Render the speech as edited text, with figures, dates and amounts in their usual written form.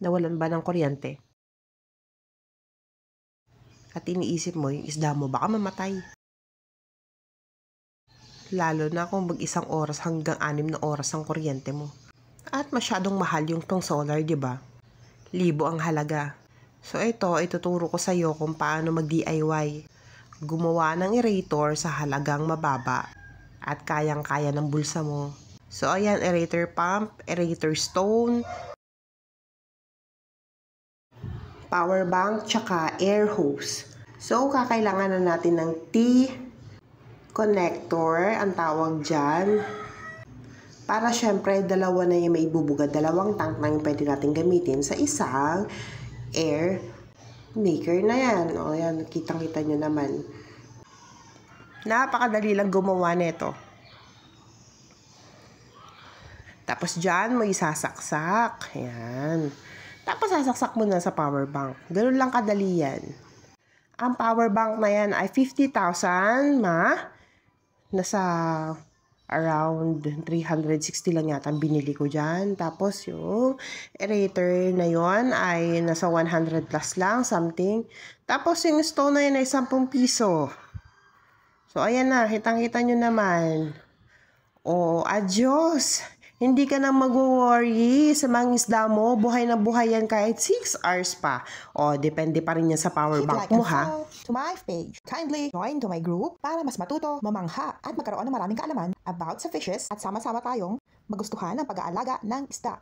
nawalan ba ng kuryente. At iniisip mo, yung isda mo baka mamatay. Lalo na kung mag-isang oras hanggang 6 na oras ang kuryente mo. At masyadong mahal yung tong solar, di ba? 1,000 ang halaga. So ito, ituturo ko sa iyo kung paano mag-DIY. Gumawa ng aerator sa halagang mababa at kayang-kaya ng bulsa mo. So ayan, aerator pump, aerator stone, power bank, tsaka air hose. So kakailangan na natin ng T-connector, ang tawag dyan. Para syempre, dalawa na yung maibubuga, dalawang tank na yung pwede natin gamitin sa isang air maker na yan. O yan, kitang-kita nyo naman. Napakadali lang gumawa nito. Tapos dyan mo isasaksak. Ayan. Tapos sasaksak mo na sa power bank. Ganun lang kadali yan. Ang power bank na yan ay 50,000 nasa around 360 lang yata ang binili ko dyan. Tapos yung aerator na yon ay nasa 100 plus lang, something. Tapos yung stone na yun ay 10 piso. So ayan na, kitang-kita nyo naman. Oh, adios! Hindi ka na mag-worry sa mga isda mo. Buhay na buhay yan kahit 6 hours pa. O, depende pa rin yan sa power bank mo, ha? To my page. Kindly join to my group para mas matuto, mamangha, at magkaroon ng maraming kaalaman about sa fishes at sama-sama tayong magustuhan ang pag-aalaga ng isda.